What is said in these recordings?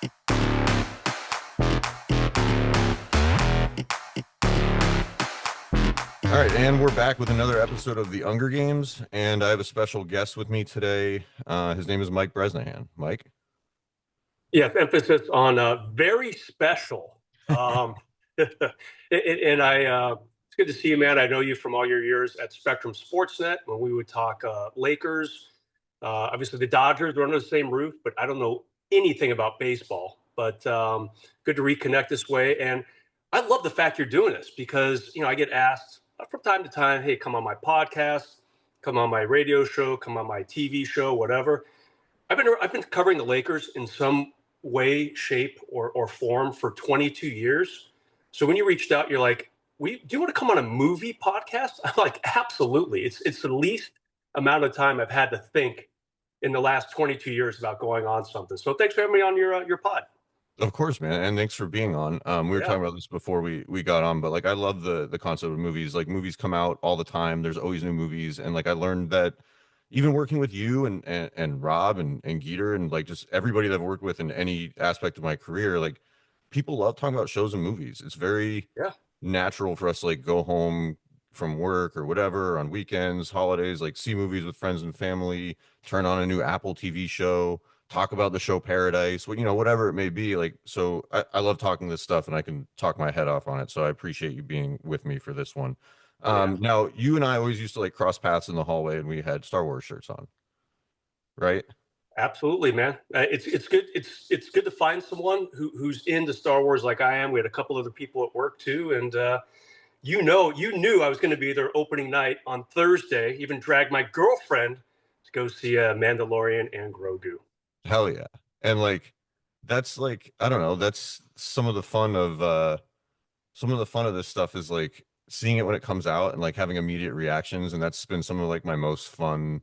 All right, and we're back with another episode of the Hunger Games, and I have a special guest with me today. His name is Mike Bresnahan. Mike? Yes, emphasis on very special. It's good to see you, man. I know you from all your years at Spectrum Sportsnet when we would talk Lakers. Obviously, the Dodgers were under the same roof, but I don't know anything about baseball. But good to reconnect this way. And I love the fact you're doing this because, I get asked from time to time, hey, come on my podcast, come on my radio show, come on my TV show, whatever. I've been covering the Lakers in some way, shape, or form for 22 years. So when you reached out, you're like, do you want to come on a movie podcast? I'm like, absolutely. It's the least amount of time I've had to think in the last 22 years about going on something. So thanks for having me on your pod. Of course, man, and thanks for being on. We were talking about this before we got on, but like I love the concept of movies. Like movies come out all the time. There's always new movies, and like I learned that even working with you and Rob and Geeter and like just everybody that I've worked with in any aspect of my career, like people love talking about shows and movies. It's very natural for us to like go home from work or whatever on weekends, holidays, like see movies with friends and family, turn on a new Apple TV show, talk about the show Paradise, whatever it may be. Like, so I love talking this stuff and I can talk my head off on it. So I appreciate you being with me for this one. Now you and I always used to like cross paths in the hallway and we had Star Wars shirts on, right? Absolutely, man. It's good. It's good to find someone who's into Star Wars like I am. We had a couple other people at work too, and you knew I was going to be there opening night on Thursday. Even dragged my girlfriend to go see Mandalorian and Grogu. Hell yeah. And like that's like I don't know, that's some of the fun of this stuff is like seeing it when it comes out and like having immediate reactions, and that's been some of like my most fun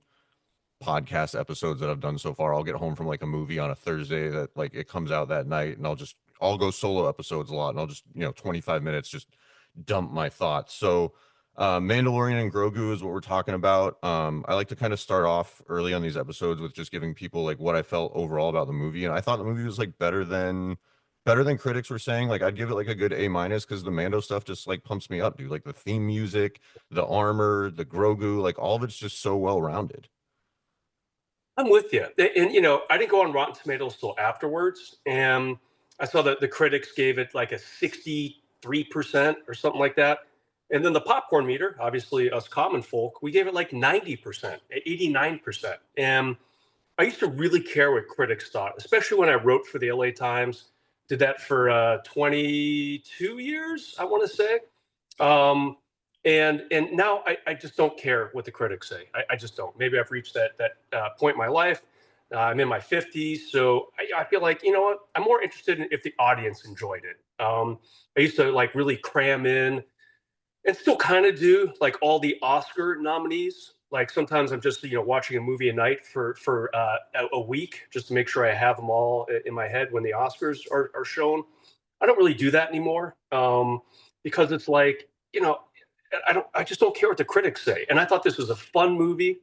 podcast episodes that I've done so far. I'll get home from like a movie on a Thursday that like it comes out that night, and I'll go solo episodes a lot, and I'll just 25 minutes just dump my thoughts. So Mandalorian and Grogu is what we're talking about. I like to kind of start off early on these episodes with just giving people like what I felt overall about the movie, and I thought the movie was like better than critics were saying. Like I'd give it like a good A minus because the Mando stuff just like pumps me up, dude. Like the theme music, the armor, the Grogu, like all of it's just so well rounded. I'm with you. And, I didn't go on Rotten Tomatoes till afterwards. And I saw that the critics gave it like a 63% or something like that. And then the popcorn meter, obviously us common folk, we gave it like 90%, 89%. And I used to really care what critics thought, especially when I wrote for the LA Times. Did that for 22 years, I want to say. And now I just don't care what the critics say. I just don't. Maybe I've reached that point in my life. I'm in my 50s, so I feel like, you know what? I'm more interested in if the audience enjoyed it. I used to like really cram in, and still kind of do, like all the Oscar nominees. Like sometimes I'm just watching a movie a night for a week just to make sure I have them all in my head when the Oscars are shown. I don't really do that anymore because it's like I just don't care what the critics say. And I thought this was a fun movie.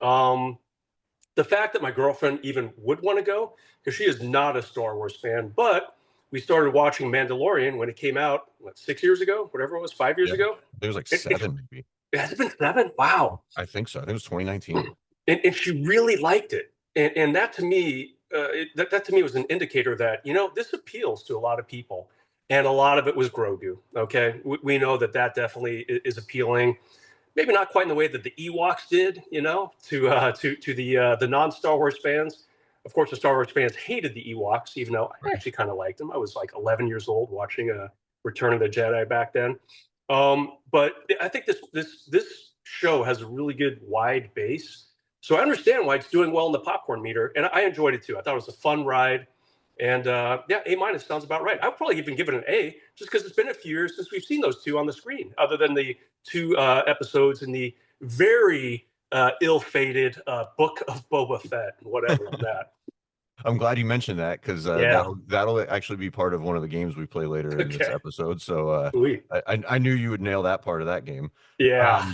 The fact that my girlfriend even would want to go, because she is not a Star Wars fan, but we started watching Mandalorian when it came out, 6 years ago, whatever it was, 5 years ago. It was like seven, maybe. Has it been 7? Wow. I think so. I think it was 2019. And she really liked it. And that to me, that to me was an indicator that, this appeals to a lot of people. And a lot of it was Grogu. Okay, we know that definitely is appealing. Maybe not quite in the way that the Ewoks did, to the non-Star Wars fans. Of course, the Star Wars fans hated the Ewoks, even though I actually kind of liked them. I was like 11 years old watching Return of the Jedi back then. But I think this show has a really good wide base, so I understand why it's doing well in the popcorn meter, and I enjoyed it too. I thought it was a fun ride. And A minus sounds about right. I would probably even give it an A, just because it's been a few years since we've seen those two on the screen, other than the two episodes in the very ill-fated Book of Boba Fett and whatever of that. I'm glad you mentioned that because that'll actually be part of one of the games we play later in this episode. So I knew you would nail that part of that game. Yeah.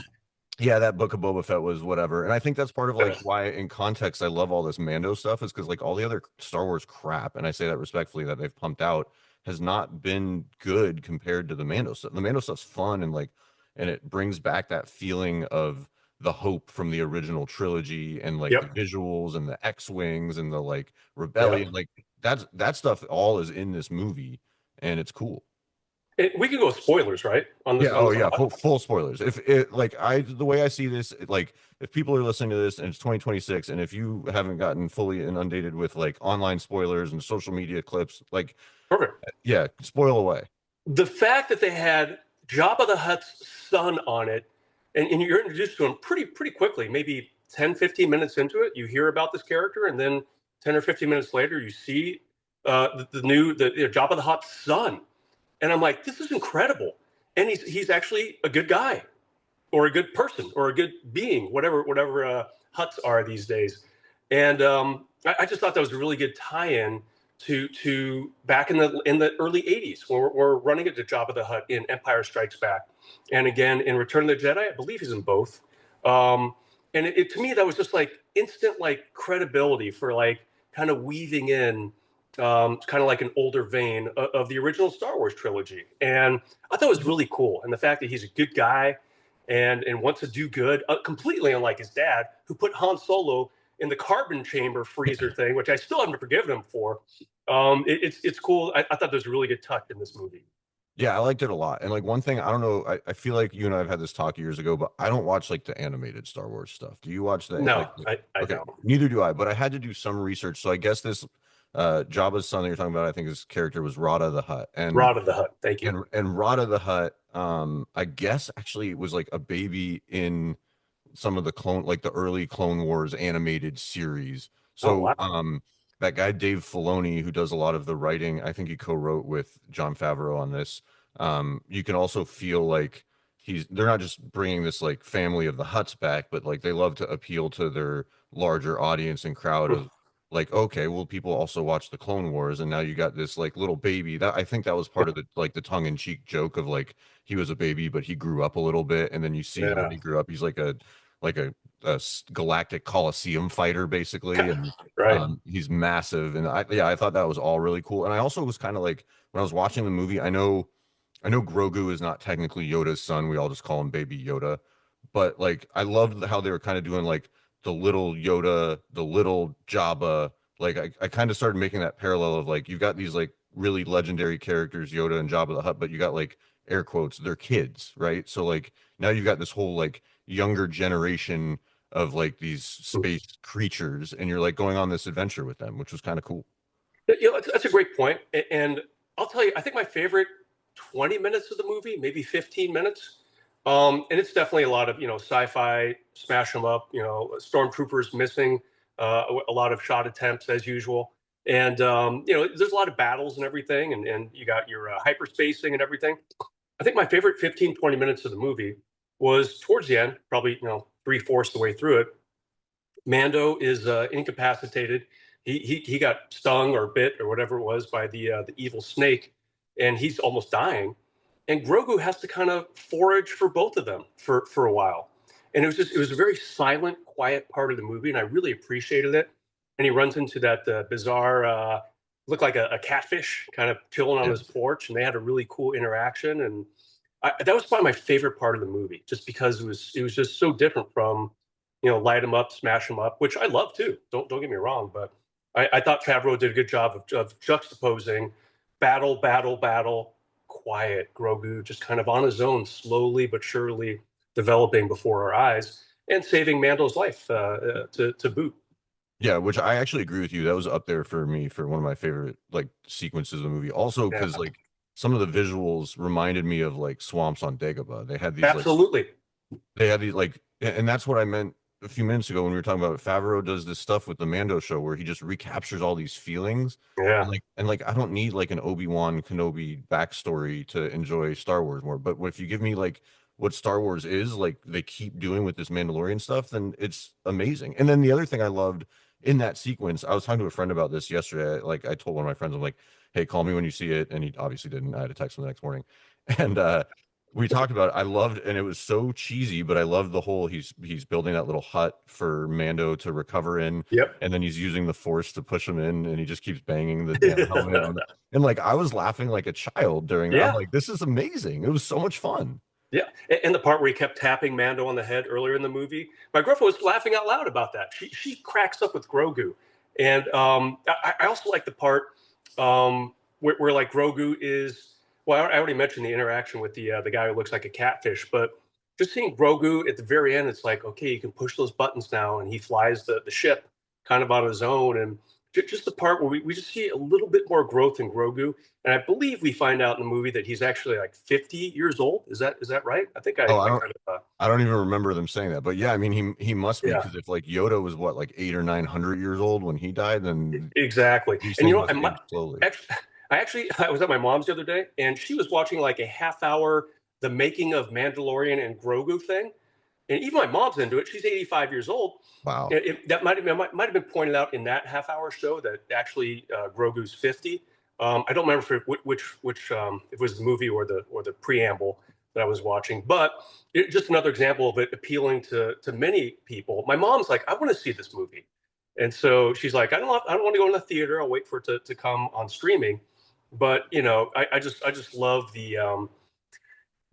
Yeah, that Book of Boba Fett was whatever. And I think that's part of like Yeah. why in context I love all this Mando stuff is because like all the other Star Wars crap, and I say that respectfully that they've pumped out has not been good compared to the Mando stuff. The Mando stuff's fun and it brings back that feeling of the hope from the original trilogy and like the Yep. visuals and the X-Wings and the like rebellion. Yep. Like that stuff all is in this movie and it's cool. We can go with spoilers, right? Yeah. On Oh, this yeah. pod. Full spoilers. If it like the way I see this, like if people are listening to this and it's 2026, and if you haven't gotten fully inundated with like online spoilers and social media clips, like Perfect. yeah, spoil away. The fact that they had Jabba the Hutt's son on it, and you're introduced to him pretty quickly, maybe 10, 15 minutes into it, you hear about this character, and then 10 or 15 minutes later, you see Jabba the Hutt's son. And I'm like, this is incredible. And he's actually a good guy or a good person or a good being, whatever Hutts are these days. And I just thought that was a really good tie-in to back in the early '80s when we're running into Jabba the Hutt in Empire Strikes Back, and again in Return of the Jedi. I believe he's in both. And to me that was just like instant like credibility for like kind of weaving in kind of like an older vein of the original Star Wars trilogy. And I thought it was really cool. And the fact that he's a good guy and wants to do good, completely unlike his dad, who put Han Solo in the carbon chamber freezer thing, which I still haven't forgiven him for. It's cool. I thought there was a really good touch in this movie. Yeah, I liked it a lot. And like one thing, I don't know, I feel like you and I have had this talk years ago, but I don't watch like the animated Star Wars stuff. Do you watch that? No, Like, I okay, don't. neither do I, but I had to do some research. So I guess this Jabba's son that you're talking about, I think his character was Rada the Hutt. Rod of the Hutt. Thank you. And Rada the Hutt, I guess actually was like a baby in some of the clone like the early Clone Wars animated series. Oh So wow. that guy Dave Filoni, who does a lot of the writing, I think he co-wrote with Jon Favreau on this. You can also feel like they're not just bringing this like family of the Hutts back, but like they love to appeal to their larger audience and crowd of like, okay, well, people also watch the Clone Wars, and now you got this like little baby. That I think that was part of the like the tongue-in-cheek joke of like he was a baby, but he grew up a little bit, and then you see when Yeah. he grew up, he's like a galactic Coliseum fighter basically, and Right. he's massive. And I thought that was all really cool. And I also was kind of like when I was watching the movie, I know Grogu is not technically Yoda's son. We all just call him Baby Yoda. But like I loved how they were kind of doing like the little Yoda, the little Jabba. Like I kind of started making that parallel of like you've got these like really legendary characters, Yoda and Jabba the Hutt, but you got like air quotes, they're kids, right? So like now you've got this whole like younger generation of like these space creatures, and you're like going on this adventure with them, which was kind of cool. That's a great point. And I'll tell you, I think my favorite 20 minutes of the movie, maybe 15 minutes. And it's definitely a lot of, sci-fi, smash them up, stormtroopers missing, a lot of shot attempts as usual. And, there's a lot of battles and everything. And you got your hyperspacing and everything. I think my favorite 15, 20 minutes of the movie was towards the end, probably, three-fourths the way through it. Mando is incapacitated. He got stung or bit or whatever it was by the evil snake, and he's almost dying. And Grogu has to kind of forage for both of them for a while. And it was a very silent, quiet part of the movie, and I really appreciated it. And he runs into that bizarre, looked like a catfish, kind of chilling on Yeah. his porch, and they had a really cool interaction. And that was probably my favorite part of the movie, just because it was just so different from light them up, smash them up, which I love too. Don't get me wrong, but I thought Favreau did a good job of juxtaposing battle, battle, battle, quiet Grogu just kind of on his own, slowly but surely developing before our eyes and saving Mando's life to boot. Yeah, which I actually agree with you. That was up there for me for one of my favorite like sequences of the movie. Also, Yeah, because like some of the visuals reminded me of like swamps on Dagobah. absolutely. They had these like, and that's what I meant a few minutes ago when we were talking about Favreau does this stuff with the Mando show where he just recaptures all these feelings. Yeah. And like I don't need like an Obi-Wan Kenobi backstory to enjoy Star Wars more. But if you give me like what Star Wars is, like they keep doing with this Mandalorian stuff, then it's amazing. And then the other thing I loved in that sequence, I was talking to a friend about this yesterday. Like I told one of my friends, I'm like, hey, call me when you see it. And he obviously didn't. I had to text him the next morning. And we talked about it. I loved, and it was so cheesy, but I loved the whole he's building that little hut for Mando to recover in, Yep. and then he's using the Force to push him in, and he just keeps banging the damn helmet on the. And like I was laughing like a child during that. I'm Yeah. like, this is amazing. It was so much fun. Yeah, and the part where he kept tapping Mando on the head earlier in the movie, my girlfriend was laughing out loud about that. She cracks up with Grogu, and I also like the part where like Grogu is. Well, I already mentioned the interaction with the guy who looks like a catfish, but just seeing Grogu at the very end, it's like, okay, you can push those buttons now, and he flies the ship kind of on his own, and just the part where we just see a little bit more growth in Grogu. And I believe we find out in the movie that he's actually like 50 years old. Is that right? I think Oh, I kind of I don't even remember them saying that, but yeah, I mean he must be yeah, because if like Yoda was what like 800 or 900 years old when he died, then exactly. these And things must age slowly. actually, I was at my mom's the other day, and she was watching like a half hour the making of Mandalorian and Grogu thing, and even my mom's into it. She's 85 years old. Wow. That might have been pointed out in that half hour show that actually Grogu's 50. I don't remember which if it was the movie or the preamble that I was watching, but just another example of it appealing to many people. My mom's like, I want to see this movie, and so she's like, I don't want to go in the theater. I'll wait for it to come on streaming. But I just love the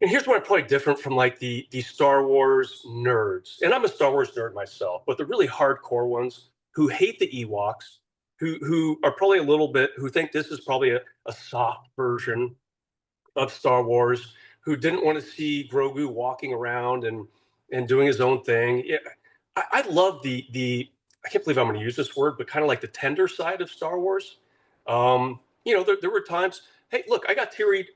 and here's where I'm probably different from like the Star Wars nerds. And I'm a Star Wars nerd myself, but the really hardcore ones who hate the Ewoks, who are probably a little bit who think this is probably a soft version of Star Wars, who didn't want to see Grogu walking around and doing his own thing. Yeah, I love the I can't believe I'm going to use this word, but kind of like the tender side of Star Wars. There were times. Hey, look, I got teary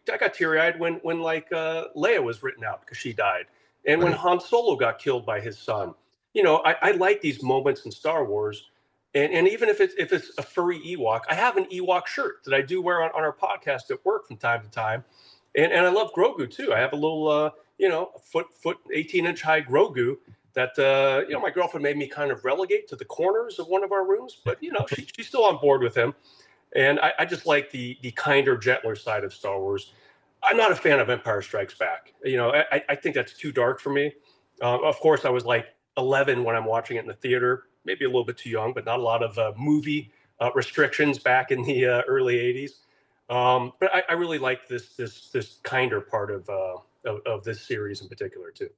eyed when like Leia was written out because she died, and when Right. Han Solo got killed by his son. I like these moments in Star Wars. And even if it's a furry Ewok, I have an Ewok shirt that I do wear on our podcast at work from time to time, and I love Grogu too. I have a little foot 18-inch high Grogu that my girlfriend made me kind of relegate to the corners of one of our rooms, but she's still on board with him, and I just like the kinder, gentler side of Star Wars. I'm not a fan of Empire Strikes Back. I think that's too dark for me. Of course, I was like 11 when I'm watching it in the theater, maybe a little bit too young, but not a lot of movie restrictions back in the early '80s. But I really like this kinder part of this series in particular too.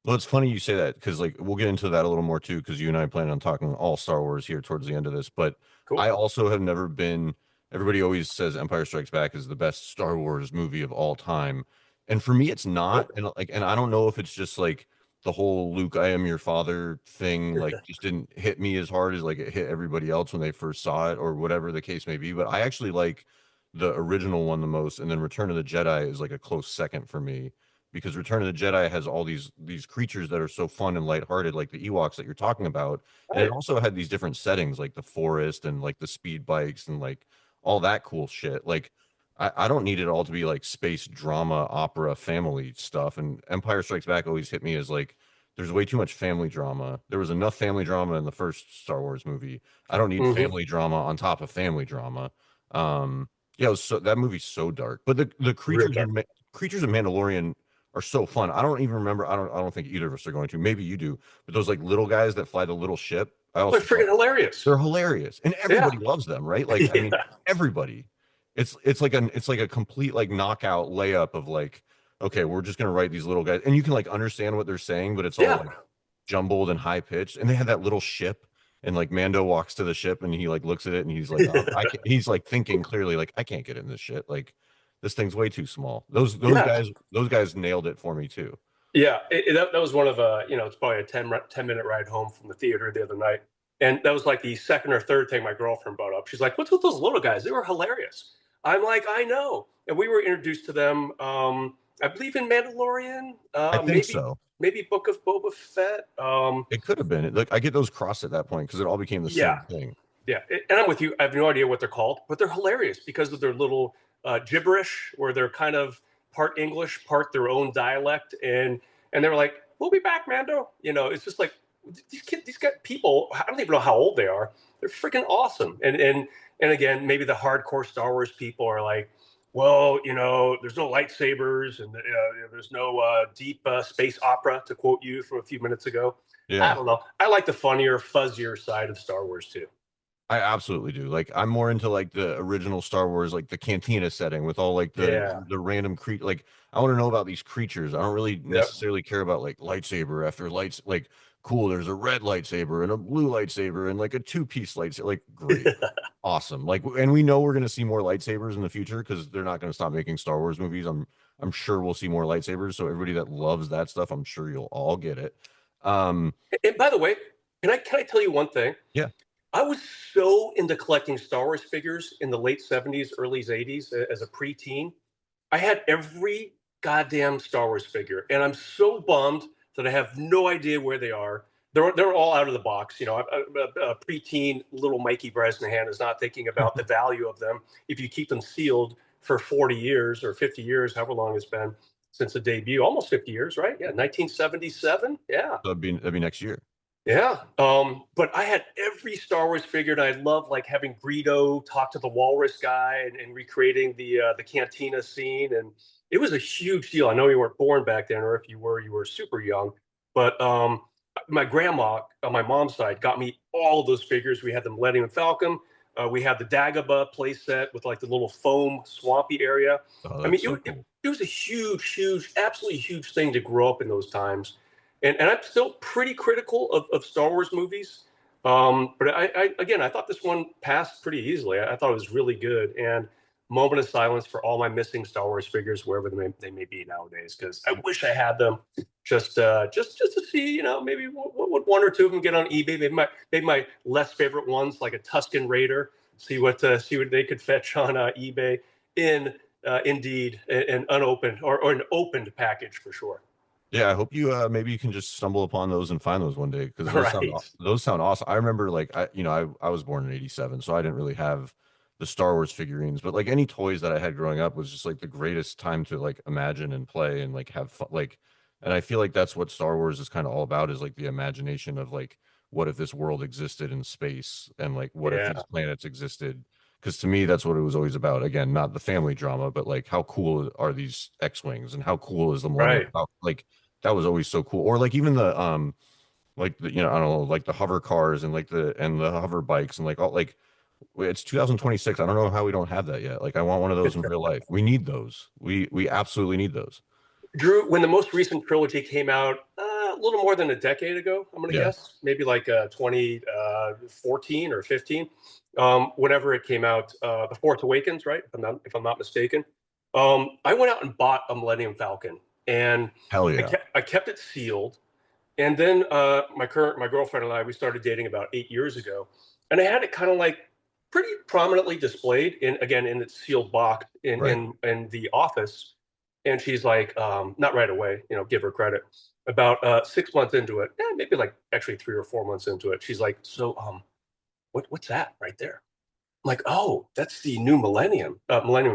Well, it's funny you say that because like we'll get into that a little more too because you and I plan on talking all Star Wars here towards the end of this. But I Cool. also have never been. Everybody always says Empire Strikes Back is the best Star Wars movie of all time, and for me, it's not. Nope. And I don't know if it's just like the whole Luke, I am your father thing, like just didn't hit me as hard as like it hit everybody else when they first saw it, or whatever the case may be. But I actually like the original one the most, and then Return of the Jedi is like a close second for me because Return of the Jedi has all these creatures that are so fun and lighthearted, like the Ewoks that you're talking about, and it Right. also had these different settings, like the forest and like the speed bikes and like all that cool shit. Like I don't need it all to be like space drama, opera, family stuff. And Empire Strikes Back always hit me as like there's way too much family drama. There was enough family drama in the first Star Wars movie. I don't need Hmm. family drama on top of family drama. Yeah, that movie's so dark. But the Real creatures dark. creatures of Mandalorian are so fun. I don't even remember. I don't think either of us are going to. Maybe you do. But those like little guys that fly the little ship, I They're also thought freaking hilarious. they're hilarious, and Yeah. everybody loves them, right? Like, I mean, Yeah. everybody. It's like a complete like knockout layup of like, okay, we're just gonna write these little guys, and you can like understand what they're saying, but it's all Yeah. like jumbled and high pitched. And they had that little ship, and like Mando walks to the ship, and he like looks at it, and he's like, I can't. He's like thinking clearly, like I can't get in this shit. Like this thing's way too small. Yeah. Those guys nailed it for me too. Yeah, that was one of it's probably a 10-minute ride home from the theater the other night, and that was like the second or third thing my girlfriend brought up. She's like, "What's with those little guys? They were hilarious." I'm like, "I know," and we were introduced to them. I believe in Mandalorian, I think so. maybe Book of Boba Fett. It could have been. Like I get those crossed at that point because it all became the Yeah, same thing. yeah, and I'm with you. I have no idea what they're called, but they're hilarious because of their little gibberish, where they're kind of part English, part their own dialect, and they were like, "We'll be back, Mando." It's just like these people. I don't even know how old they are. They're freaking awesome. And again, maybe the hardcore Star Wars people are like, well, there's no lightsabers and there's no deep space opera, to quote you from a few minutes ago. I Yeah. don't know. I like the funnier, fuzzier side of Star Wars too. I absolutely do. Like I'm more into like the original Star Wars, like the cantina setting with all like Yeah. the random like I want to know about these creatures. I don't really Yep. necessarily care about like lightsaber after lights like cool, there's a red lightsaber and a blue lightsaber and like a two-piece lightsaber. Like great. Awesome. Like and we know we're gonna see more lightsabers in the future because they're not gonna stop making Star Wars movies. I'm sure we'll see more lightsabers. So everybody that loves that stuff, I'm sure you'll all get it. Um And by the way, can I tell you one thing? yeah. I was so into collecting Star Wars figures in the late 70s, early 80s as a preteen. I had every goddamn Star Wars figure, and I'm so bummed that I have no idea where they are. They're all out of the box. A preteen little Mikey Bresnahan is not thinking about the value of them if you keep them sealed for 40 years or 50 years, however long it's been since the debut. Almost 50 years, right? Yeah, 1977. Yeah. That'd be next year. Yeah, but I had every Star Wars figure, and I love like having Greedo talk to the Walrus guy and recreating the cantina scene, and it was a huge deal. I know you weren't born back then, or if you were super young. But my grandma on my mom's side got me all of those figures. We had the Millennium Falcon, we had the Dagobah playset with like the little foam swampy area. Oh, I mean, that's so cool. it was a huge, huge, absolutely huge thing to grow up in those times, and I'm still pretty critical of Star Wars movies. But again, I thought this one passed pretty easily. I thought it was really good. And moment of silence for all my missing Star Wars figures, wherever they may be nowadays, because I wish I had them. Just to see, maybe what would one or two of them get on eBay? Maybe my less favorite ones, like a Tusken Raider. See what they could fetch on eBay in Indeed, an unopened or an opened package for sure. Yeah, I hope you maybe you can just stumble upon those and find those one day because Right. those sound awesome. I remember like I was born in '87, so I didn't really have the Star Wars figurines, but like any toys that I had growing up was just like the greatest time to like imagine and play and like have fun. Like, and I feel like that's what Star Wars is kind of all about is like the imagination of like what if this world existed in space and like what if these Yeah. planets existed. Because to me, that's what it was always about. Again, not the family drama, but like how cool are these X-Wings and how cool is the Millennium Right. Falcon? Like that was always so cool. Or like even the like the I don't know, like the hover cars and like the hover bikes and like all like it's 2026. I don't know how we don't have that yet. Like I want one of those in real life. We need those. We absolutely need those. Drew, when the most recent trilogy came out, a little more than a decade ago, I'm going to Yeah. guess, maybe like 2014 or 15, whenever it came out, The Force Awakens, right? If I'm not mistaken. I went out and bought a Millennium Falcon, and Hell I yeah. kept it sealed. And then my girlfriend and I, we started dating about 8 years ago, and I had it kind of like pretty prominently displayed in its sealed box in Right. in the office. And she's like, not right away, give her credit. About 6 months into it, maybe like actually 3 or 4 months into it, she's like, so what's that right there? I'm like, oh, that's the new Millennium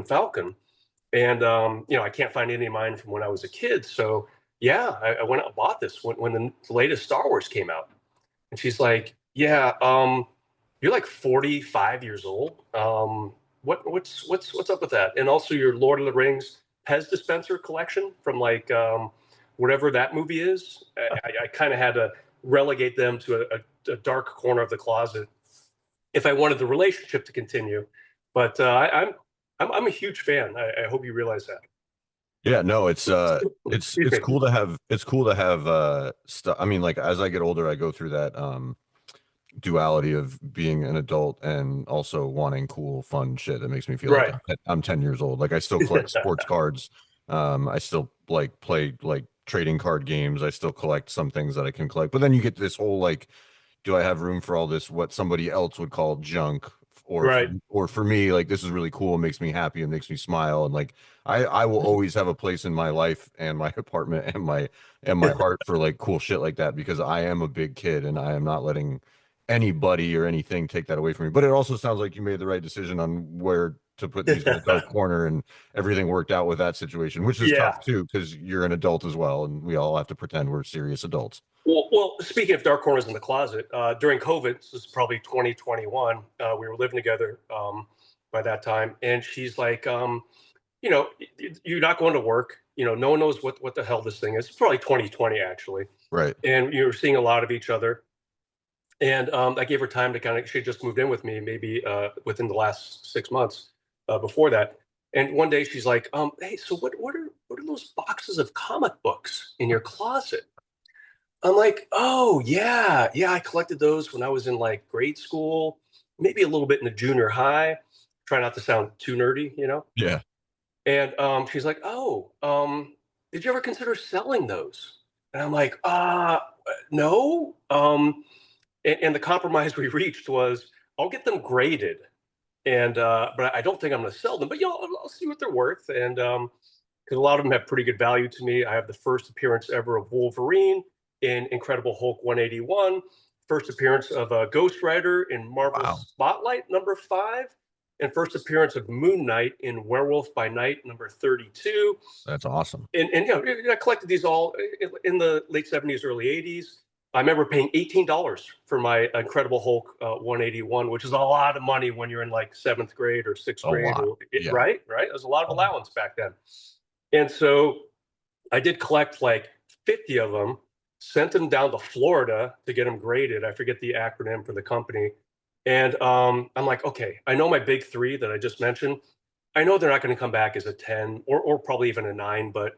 Falcon. And I can't find any of mine from when I was a kid. So yeah, I went out and bought this when the latest Star Wars came out. And she's like, yeah, you're like 45 years old. What's up with that? And also your Lord of the Rings Pez dispenser collection from like whatever that movie is. I kind of had to relegate them to a dark corner of the closet if I wanted the relationship to continue. But I'm a huge fan. I hope you realize that. Yeah, no, Excuse it's me. cool to have stuff. I mean, like as I get older, I go through that duality of being an adult and also wanting cool, fun shit that makes me feel like Right. I'm 10 years old. Like I still collect sports cards. I still like play like trading card games. I still collect some things that I can collect. But then you get this whole like, do I have room for all this what somebody else would call junk? Right. Or for me, like this is really cool, it makes me happy, it makes me smile. And like I will always have a place in my life and my apartment and my heart for like cool shit like that because I am a big kid and I am not letting anybody or anything take that away from me. But it also sounds like you made the right decision on where to put these in a dark corner and everything worked out with that situation, which is tough Yeah. too, because you're an adult as well, and we all have to pretend we're serious adults. Well, speaking of dark corners in the closet, during COVID, this is probably 2021. We were living together by that time, and she's like, you're not going to work. No one knows what the hell this thing is. It's probably 2020 actually, Right. and you're seeing a lot of each other. And I gave her time to kind of. She had just moved in with me, maybe within the last 6 months before that. And one day she's like, "Hey, so what are those boxes of comic books in your closet?" I'm like, "Oh yeah, yeah, I collected those when I was in like grade school, maybe a little bit in the junior high. Try not to sound too nerdy. Yeah. And she's like, "Oh, did you ever consider selling those?" And I'm like, no." And the compromise we reached was, I'll get them graded, and but I don't think I'm going to sell them. But I'll see what they're worth, and because a lot of them have pretty good value to me. I have the first appearance ever of Wolverine in Incredible Hulk 181, first appearance of Ghost Rider in Marvel Wow. Spotlight #5, and first appearance of Moon Knight in Werewolf by Night #32. That's awesome. And I collected these all in the late '70s, early '80s. I remember paying $18 for my Incredible Hulk 181, which is a lot of money when you're in like seventh grade or sixth A grade, lot. Yeah. right? Right. It was a lot of allowance back then. And so I did collect like 50 of them, sent them down to Florida to get them graded. I forget the acronym for the company. And I'm like, okay, I know my big three that I just mentioned. I know they're not going to come back as a 10 or probably even a 9, but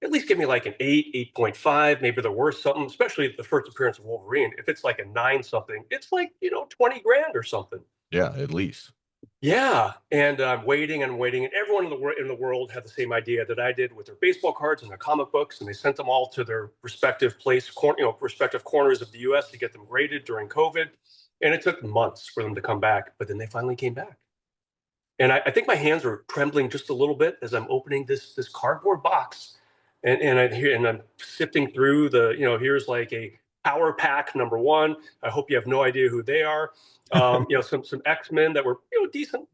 at least give me like an 8, 8.5. Maybe they're worth something, especially the first appearance of Wolverine. If it's like a 9 something, it's like, 20 grand or something. Yeah, at least. Yeah. And I'm waiting and waiting. And everyone in the world had the same idea that I did with their baseball cards and their comic books. And they sent them all to their respective respective corners of the US to get them graded during COVID. And it took months for them to come back. But then they finally came back. And I think my hands were trembling just a little bit as I'm opening this cardboard box, and I'm sifting through here's like a power pack #1. I hope you have no idea who they are. Some X-Men that were decent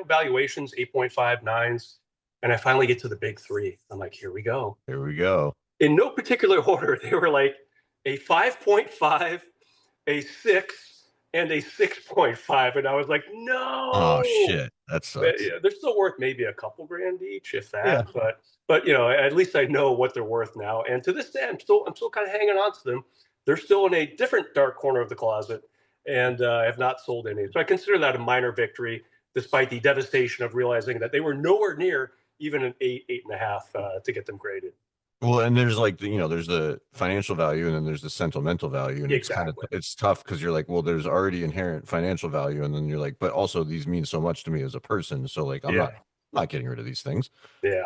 valuations, 8.5 nines, and I finally get to the big three. I'm like, here we go. Here we go. In no particular order, they were like a 5.5, a 6, and a 6.5, and I was like, Oh no. shit. That sucks. Yeah, they're still worth maybe a couple grand each, if Yeah. that. But at least I know what they're worth now. And to this day, I'm still kind of hanging on to them. They're still in a different dark corner of the closet, and I have not sold any. So I consider that a minor victory, despite the devastation of realizing that they were nowhere near even an 8, 8.5 to get them graded. Well, and there's like there's the financial value and then there's the sentimental value, and Exactly. it's tough because you're like, well, there's already inherent financial value, and then you're like, but also these mean so much to me as a person, so like I'm Yeah. not getting rid of these things. Yeah.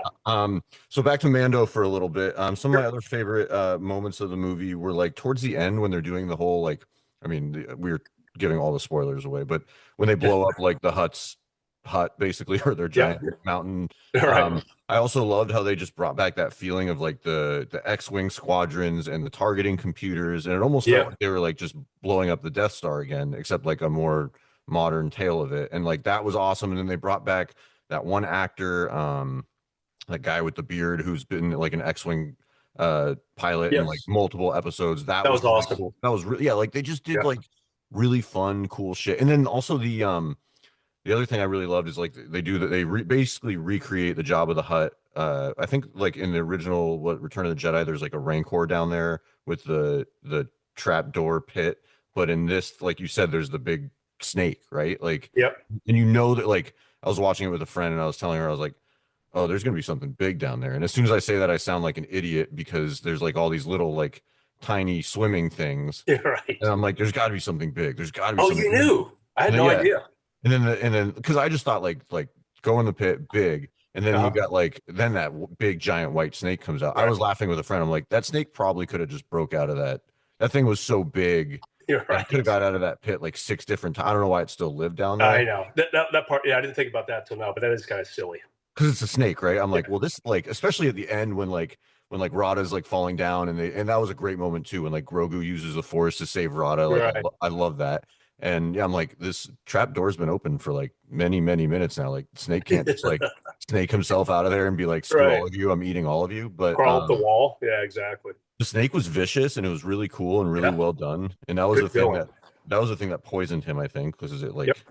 So back to Mando for a little bit. Some of my Sure. other favorite moments of the movie were like towards the end when they're doing the whole like, I mean, we're giving all the spoilers away, but when they blow up like the hut basically, or their Yeah. giant mountain. All right. I also loved how they just brought back that feeling of like the X-wing squadrons and the targeting computers, and it almost felt Yeah. like they were like just blowing up the Death Star again, except like a more modern tale of it, and like that was awesome. And then they brought back that one actor, that guy with the beard who's been like an X-wing pilot in like Yes. multiple episodes. That That was was really awesome. cool. That was really, yeah, like they just did Yeah. like really fun, cool shit. And then also the other thing I really loved is like they do that, basically recreate the Jabba the Hutt. I think like in the original Return of the Jedi, there's like a Rancor down there with the trap door pit, but in this, like you said, there's the big snake, right? Like, Yep. and you know that, like, I was watching it with a friend and I was telling her, I was like, oh, there's gonna be something big down there. And as soon as I say that, I sound like an idiot because there's like all these little like tiny swimming things, Yeah. Right. and I'm like, there's got to be something big. There's got to be Oh, something. you knew? I had And then no yeah, idea. and then because I just thought like go in the pit big, and then you Uh-huh. got like then that big giant white snake comes out. I Right. was laughing with a friend. I'm like, that snake probably could have just broke out of that. That thing was so big You're that it could have right. got out of that pit like 6 different times. I don't know why it still lived down there I know that part. Yeah, I didn't think about that till now, but that is kind of silly. because it's a snake, right? I'm Yeah. like, well, this like especially at the end when Rada's like falling down, and that was a great moment too when like Grogu uses the Force to save Rada. Like Right. I love that. And yeah, I'm like, this trap door's been open for like many, many minutes now. Like Snake can't just like snake himself out of there and be like, screw Right. all of you, I'm eating all of you. But Crawl up the wall. Yeah. Exactly. the snake was vicious and it was really cool and really Yeah. well done. And that was the Good thing villain. that that was the thing that poisoned him, I think, because it Yep. like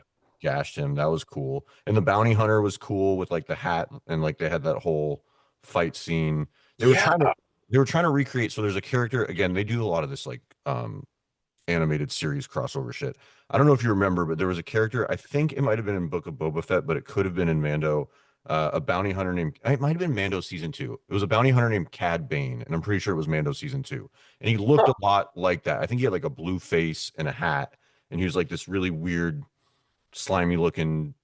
gashed him. That was cool. And the bounty hunter was cool with like the hat and like they had that whole fight scene. They were Yeah. trying to they were trying to recreate. So there's a character again. They do a lot of this like animated series crossover shit. I don't know if you remember, but there was a character. I think it might have been in Book of Boba Fett, but it could have been in Mando. A bounty hunter named it might have been Mando season two. It was a bounty hunter named Cad Bane, and I'm pretty sure it was Mando season two. And he looked Huh. a lot like that. I think he had like a blue face and a hat, and he was like this really weird, slimy looking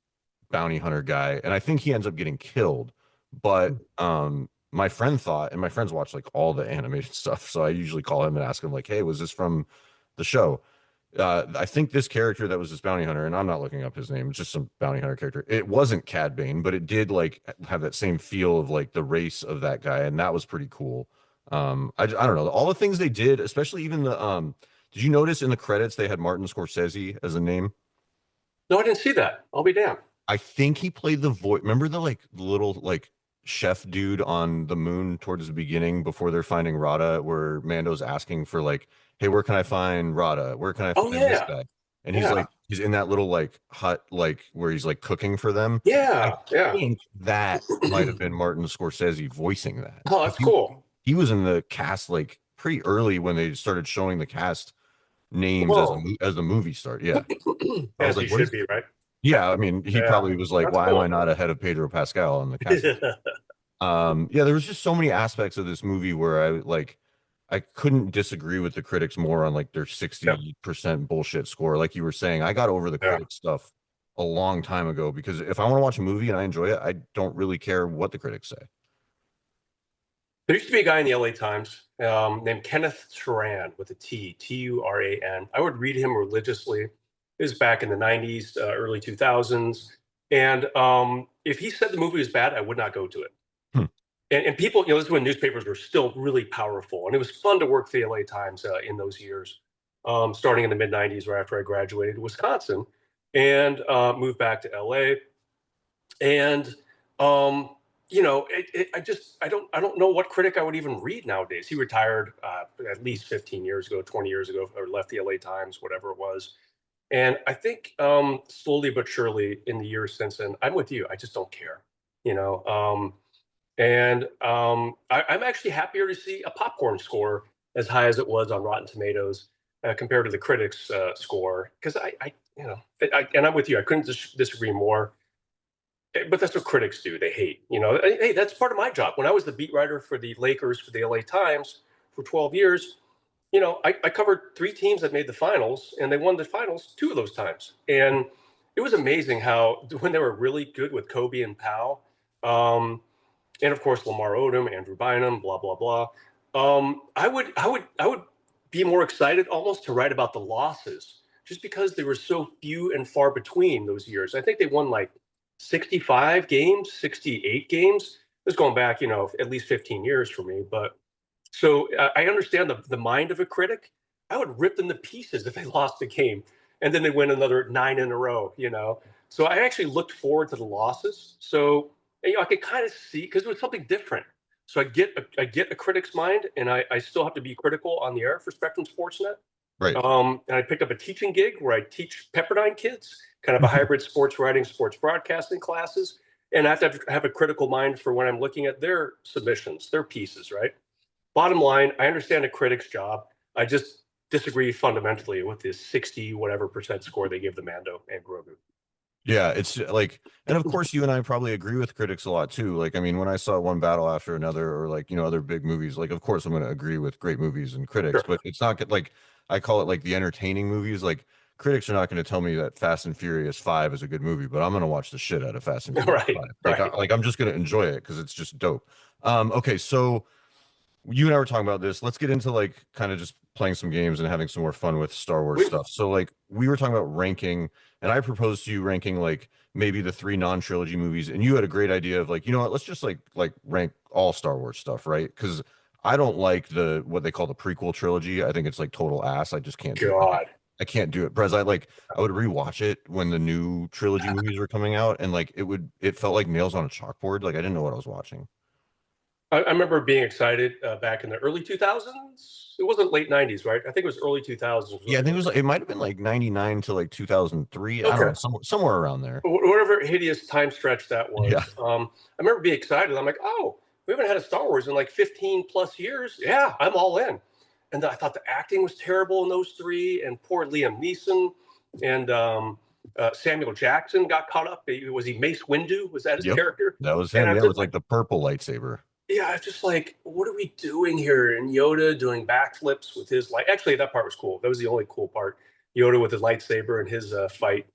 bounty hunter guy. And I think he ends up getting killed. But my friend thought, and my friends watch like all the animated stuff, so I usually call him and ask him like, "Hey, was this from the show?" I think this character that was this bounty hunter, and I'm not looking up his name, it's just some bounty hunter character. It wasn't Cad Bane, but it did like have that same feel of like the race of that guy, and that was pretty cool. I don't know all the things they did, especially even the did you notice in the credits they had Martin Scorsese as a name? No, I didn't see that. I'll be damned. I think he played the voice. Remember the like little like chef dude on the moon towards the beginning before they're finding Rada, where Mando's asking for like, "Hey, where can I find Rada? Where can I Oh find this yeah, guy?" And he's yeah, like, he's in that little like hut, like where he's like cooking for them. I yeah, yeah. think that might have been Martin Scorsese voicing that Oh, because that's cool. he was in the cast like pretty early when they started showing the cast names as Whoa, as the movie started. Yeah, I was as he like, "What should is?" be, right? Yeah, I mean, he Yeah, probably was like, that's "Why am I cool. not ahead of Pedro Pascal on the casting?" Yeah, there was just so many aspects of this movie where I couldn't disagree with the critics more on like their Yeah, 60% bullshit score. Like you were saying, I got over the yeah. critic stuff a long time ago because if I want to watch a movie and I enjoy it, I don't really care what the critics say. There used to be a guy in the LA Times named Kenneth Turan with a T, Turan. I would read him religiously. It was back in the 90s, early 2000s. And if he said the movie was bad, I would not go to it. Hmm. And people, this is when newspapers were still really powerful. And it was fun to work for the LA Times in those years, starting in the mid 90s, right after I graduated Wisconsin and moved back to LA. And I don't know what critic I would even read nowadays. He retired at least 15 years ago, 20 years ago, or left the LA Times, whatever it was. And I think slowly but surely in the years since then, I'm with you. I just don't care, you know. I'm actually happier to see a popcorn score as high as it was on Rotten Tomatoes compared to the critics' score, because and I'm with you. I couldn't disagree more. But that's what critics do. They hate. Hey, that's part of my job. When I was the beat writer for the Lakers for the LA Times for 12 years, I covered three teams that made the finals, and they won the finals two of those times. And it was amazing how when they were really good with Kobe and Powell, and of course Lamar Odom, Andrew Bynum, blah blah blah. I would be more excited almost to write about the losses, just because they were so few and far between those years. I think they won like 65 games, 68 games. This is going back, at least 15 years for me. But so I understand the mind of a critic. I would rip them to pieces if they lost a game and then they win another nine in a row. So I actually looked forward to the losses. So, I could kind of see because it was something different. So I get a critic's mind, and I still have to be critical on the air for Spectrum Sportsnet. Right. And I picked up a teaching gig where I teach Pepperdine kids, kind of a hybrid sports writing, sports broadcasting classes. And I have to have a critical mind for when I'm looking at their submissions, their pieces, right? Bottom line, I understand a critic's job. I just disagree fundamentally with this 60 whatever percent score they give the Mando and Grogu. Yeah, it's like, and of course, you and I probably agree with critics a lot too. Like, I mean, when I saw one battle after another, or like, other big movies, like, of course, I'm going to agree with great movies and critics, Sure. but it's not like I call it like the entertaining movies. Like, critics are not going to tell me that Fast and Furious 5 is a good movie, but I'm going to watch the shit out of Fast and Furious Right, 5. Like, right. I'm just going to enjoy it because it's just dope. Okay, so you and I were talking about this. Let's get into like kind of just playing some games and having some more fun with Star Wars We, stuff. So like we were talking about ranking, and I proposed to you ranking like maybe the three non-trilogy movies, and you had a great idea of like, you know what, let's just like rank all Star Wars stuff, right? Because I don't like the what they call the prequel trilogy. I think it's like total ass. I just can't do it. God. I can't do it. Brez, I would rewatch it when the new trilogy movies were coming out, and like it felt like nails on a chalkboard. Like I didn't know what I was watching. I remember being excited back in the early 2000s. It wasn't late 90s, right? I think it was early 2000s. Yeah, I think it was it might have been like 99 to like 2003. I don't Okay. know, somewhere around there. Whatever hideous time stretch that Yeah. was. I remember being excited. I'm like, oh, we haven't had a Star Wars in like 15 plus years. Yeah, I'm all in. And I thought the acting was terrible in those three, and poor Liam Neeson and Samuel Jackson got caught up. Was he Mace Windu? Was that his Yep. character? That was And him. I'm Yeah, just with like, like the purple lightsaber. yeah, I was just like, what are we doing here? And Yoda doing backflips with his light. Actually, that part was cool. That was the only cool part. Yoda with his lightsaber and his fight.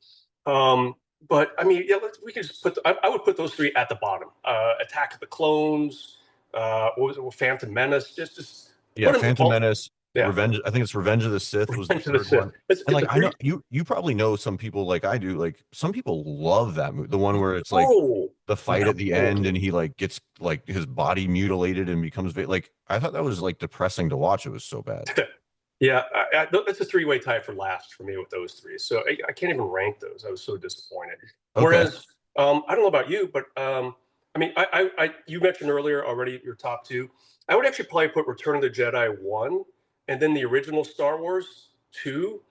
Um, but I mean, yeah, we could just put. I would put those three at the bottom. Attack of the Clones. What was it? Phantom Menace. Just Yeah, put them Phantom all. Menace, Yeah, Revenge. I think it's Revenge of the Sith was the Revenge of the third Sith. one. And It's like a I know great. you probably know some people like I do. Like some people love that movie. The one where it's like Oh, the fight at the end no. and he like gets like his body mutilated and becomes like I thought that was like depressing to watch. It was so bad. Yeah, that's a three-way tie for last for me with those three. So I can't even rank those. I was so disappointed. Okay. Whereas, I don't know about you, but I mean, you mentioned earlier already your top two. I would actually probably put Return of the Jedi one, and then the original Star Wars two.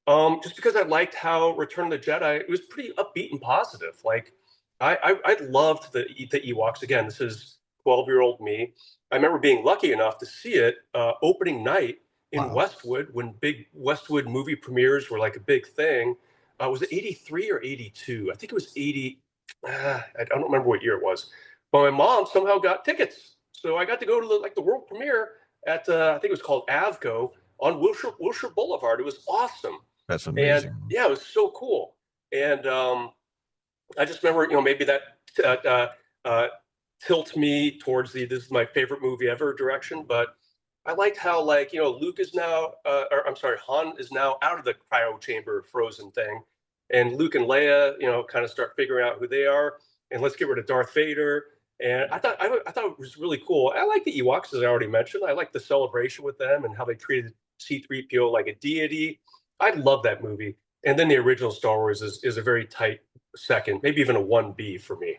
Just because I liked how Return of the Jedi, it was pretty upbeat and positive. Like I loved the Ewoks. Again, this is 12-year-old me. I remember being lucky enough to see it opening night in Wow. Westwood when big Westwood movie premieres were like a big thing. Was it 83 or 82? I think it was 80. I don't remember what year it was. But my mom somehow got tickets. So I got to go to the world premiere at, I think it was called Avco on Wilshire Boulevard. It was awesome. That's And amazing. yeah, it was so cool. And I just remember, maybe that uh, uh, uh, tilts me towards this is my favorite movie ever direction. But I liked how, like, Luke is now, or I'm sorry, Han is now out of the cryo chamber frozen thing. And Luke and Leia, kind of start figuring out who they are. And let's get rid of Darth Vader. And I thought it was really cool. I like the Ewoks, as I already mentioned. I like the celebration with them and how they treated C-3PO like a deity. I love that movie. And then the original Star Wars is a very tight second, maybe even a 1B for me.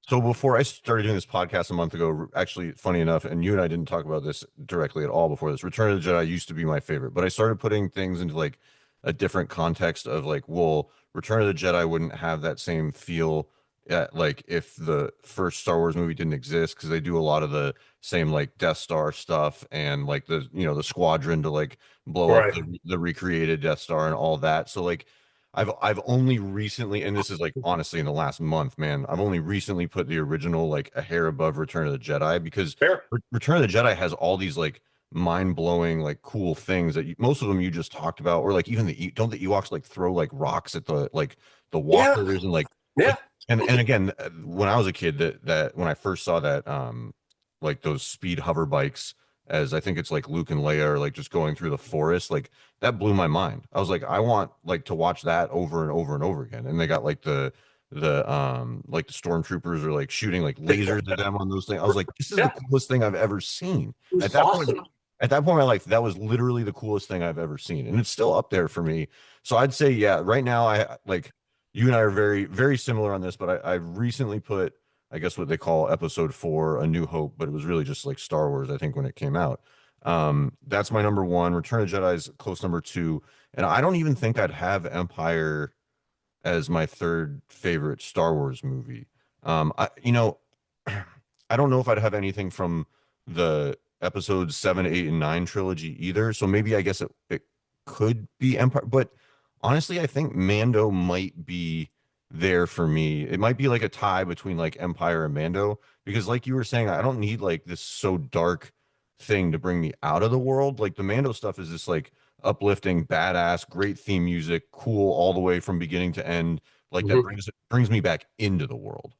So before I started doing this podcast a month ago, actually, funny enough, and you and I didn't talk about this directly at all before this. Return of the Jedi used to be my favorite, but I started putting things into like a different context of like, well, Return of the Jedi wouldn't have that same feel like if the first Star Wars movie didn't exist because they do a lot of the same like Death Star stuff and like the squadron to like blow up Right. the recreated Death Star and all that. So like I've only recently, and this is like honestly in the last month, man, I've only recently put the original like a hair above Return of the Jedi because Fair. Return of the Jedi has all these like mind-blowing like cool things that most of them you just talked about, or like even don't the Ewoks like throw like rocks at the Yeah. walkers and like Yeah. and again when I was a kid that when I first saw that like those speed hover bikes as I think it's like Luke and Leia are like just going through the forest like that blew my mind. I was like, I want like to watch that over and over and over again. And they got like the stormtroopers are like shooting like lasers at them on those things. I was like, this is the Yeah. coolest thing I've ever seen. It was At that point, awesome. at that point in my life, that was literally the coolest thing I've ever seen. And it's still up there for me. So I'd say, yeah, right now I like you and I are very, very similar on this, but I recently put I guess what they call episode four, A New Hope, but it was really just like Star Wars, I think, when it came out. That's my number one. Return of the Jedi is close number two. And I don't even think I'd have Empire as my third favorite Star Wars movie. I don't know if I'd have anything from the episodes seven, eight, and nine trilogy either. So maybe I guess it could be Empire, but honestly, I think Mando might be there for me. It might be like a tie between like Empire and Mando because like you were saying, I don't need like this so dark thing to bring me out of the world. Like the Mando stuff is this like uplifting, badass, great theme music, cool all the way from beginning to end. Like that Mhm. brings me back into the world.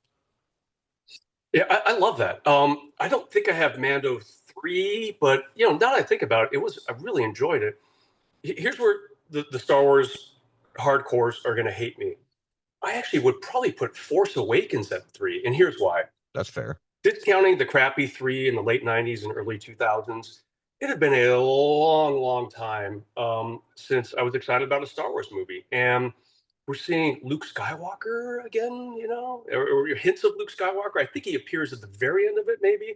Yeah, I love that. I don't think I have Mando 3, but now that I think about it, I really enjoyed it. Here's where the Star Wars hardcores are going to hate me. I actually would probably put Force Awakens at 3, and here's why. That's fair. Discounting the crappy 3 in the late 90s and early 2000s, it had been a long, long time since I was excited about a Star Wars movie. And we're seeing Luke Skywalker again, or hints of Luke Skywalker. I think he appears at the very end of it, maybe.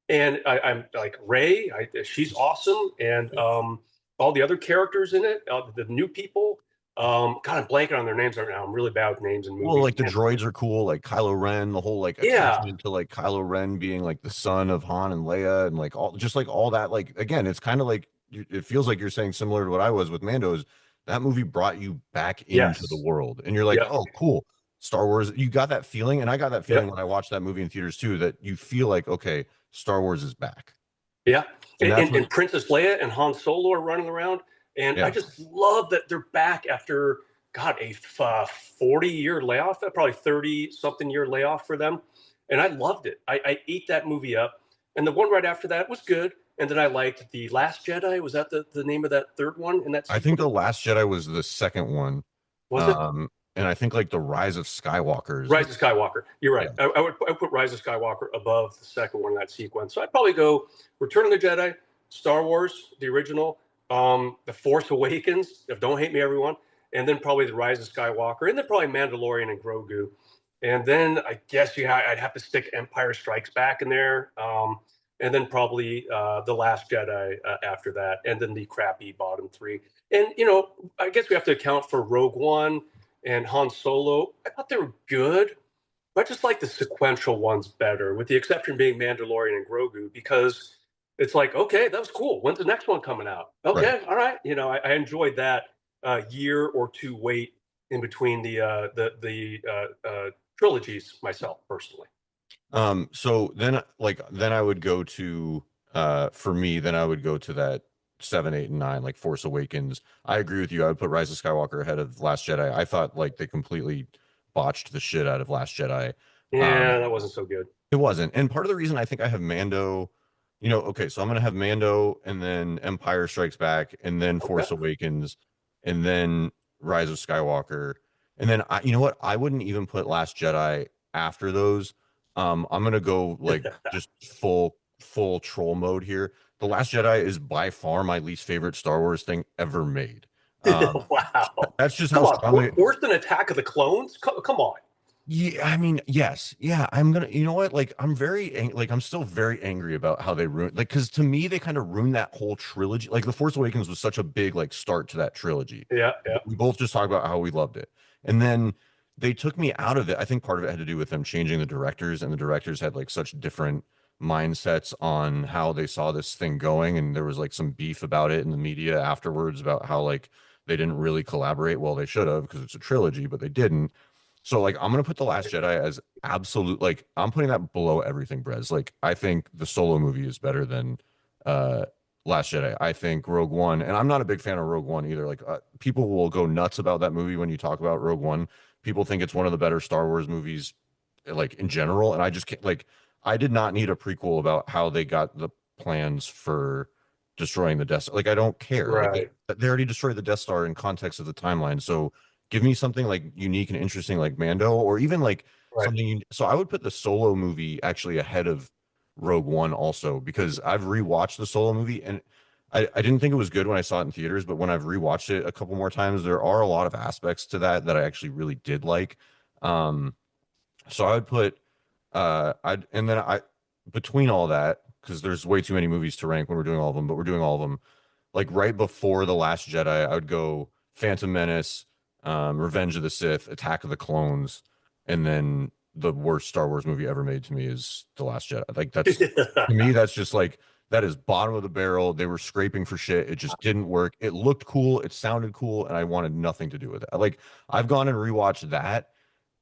And I'm like Ray, she's awesome, and all the other characters in it, the new people. God, I'm blanking on their names right now. I'm really bad with names in Well, movies. like the And droids are cool, like Kylo Ren, the whole like yeah, attachment to like Kylo Ren being like the son of Han and Leia, and like all just like all that. Like again, it's kind of like it feels like you're saying similar to what I was with Mando's. That movie brought you back into the yes, world, and you're like, yeah, oh, cool, Star Wars. You got that feeling, and I got that yeah, feeling when I watched that movie in theaters too. That you feel like, okay, Star Wars is back, yeah. and that's what, And Princess Leia and Han Solo are running around, and I yeah. just love that they're back after God a 40-year layoff, probably 30 something year layoff for them, and I loved it. I ate that movie up, and the one right after that was good, and then I liked the Last Jedi. Was that the name of that third one in that I think sequence? the Last Jedi was the second one, Was it? and I think like the Rise of Skywalker is the Rise of Skywalker. You're right. yeah. I would put Rise of Skywalker above the second one in that sequence. So I'd probably go Return of the Jedi, Star Wars, the original, The Force Awakens. If Don't hate me, everyone, and then probably the Rise of Skywalker, and then probably Mandalorian and Grogu, and then I guess I'd have to stick Empire Strikes Back in there, and then probably the Last Jedi after that, and then the crappy bottom three. And I guess we have to account for Rogue One and Han Solo. I thought they were good, but I just like the sequential ones better, with the exception being Mandalorian and Grogu, because it's like, okay, that was cool. When's the next one coming out? Right. Okay, all right. I enjoyed that year or two wait in between the trilogies myself personally. So then I would go to for me, then I would go to that 7, 8, and 9, like Force Awakens. I agree with you. I would put Rise of Skywalker ahead of Last Jedi. I thought like they completely botched the shit out of Last Jedi. Yeah, Um, that wasn't so good. it wasn't. And part of the reason I think I have Mando, okay, so I'm gonna have Mando and then Empire Strikes Back and then Okay. Force Awakens and then Rise of Skywalker. And then you know what? I wouldn't even put Last Jedi after those. I'm gonna go like just full troll mode here. The Last Jedi is by far my least favorite Star Wars thing ever made. Um, Wow. that's just Come how on. strongly. Worse than Attack of the Clones? Come on. Yeah, I mean, yes, yeah. I'm gonna, you know what? Like, like, I'm still very angry about how they ruined, like, because to me, they kind of ruined that whole trilogy. Like, The Force Awakens was such a big like start to that trilogy. Yeah, yeah. We both just talked about how we loved it, and then they took me out of it. I think part of it had to do with them changing the directors, and the directors had like such different mindsets on how they saw this thing going, and there was like some beef about it in the media afterwards about how like they didn't really collaborate. Well, they should have because it's a trilogy, but they didn't. So like I'm gonna put The Last Jedi as absolute, like I'm putting that below everything, Brez. Like I think the Solo movie is better than uh Last Jedi. I think Rogue One, and I'm not a big fan of Rogue One either. Like people will go nuts about that movie when you talk about Rogue One. People think it's one of the better Star Wars movies like in general, and I just can't like I did not need a prequel about how they got the plans for destroying the Death Star. Like I don't care. Like Right, they already destroyed the Death Star in context of the timeline. So give me something like unique and interesting like Mando, or even like right. something so I would put the Solo movie actually ahead of Rogue One also, because I've rewatched the Solo movie, and I didn't think it was good when I saw it in theaters, but when I've rewatched it a couple more times, there are a lot of aspects to that that I actually really did like. So I would put I'd and then I between all that, because there's way too many movies to rank when we're doing all of them, but we're doing all of them. Like right before The Last Jedi, I would go Phantom Menace, Revenge of the Sith, Attack of the Clones, and then the worst Star Wars movie ever made to me is The Last Jedi. Like that's to me, that's just like that is bottom of the barrel. They were scraping for shit. It just didn't work. It looked cool, it sounded cool, and I wanted nothing to do with it. Like I've gone and rewatched that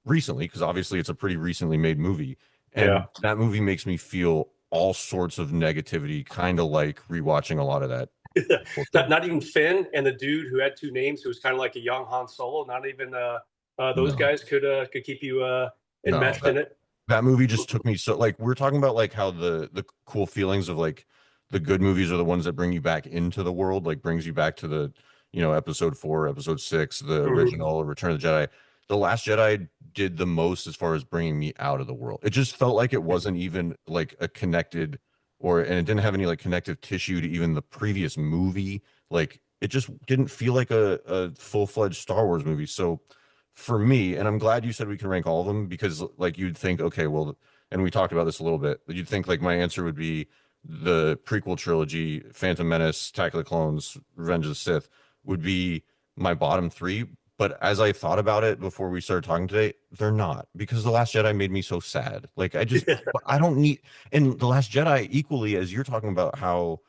recently because obviously it's a pretty recently made movie, Yeah. and that movie makes me feel all sorts of negativity, kind of like rewatching a lot of that not trilogy. not even Finn and the dude who had two names, who was kind of like a young Han Solo. Not even those No, guys could keep you no, enmeshed in it. that movie just took me so like we're talking about like how the cool feelings of like the good movies are the ones that bring you back into the world, like brings you back to the episode 4, episode 6, the Mhm. original Return of the Jedi. The Last Jedi did the most as far as bringing me out of the world. It just felt like it wasn't even like a connected, and it didn't have any like connective tissue to even the previous movie. Like it just didn't feel like a full-fledged Star Wars movie. So for me, and I'm glad you said we can rank all of them, because like you'd think, okay, well, and we talked about this a little bit, you'd think like my answer would be the prequel trilogy, Phantom Menace, Attack of the Clones, Revenge of the Sith, would be my bottom three. But as I thought about it before we started talking today, they're not, because The Last Jedi made me so sad. Like I don't need, and The Last Jedi, equally as you're talking about how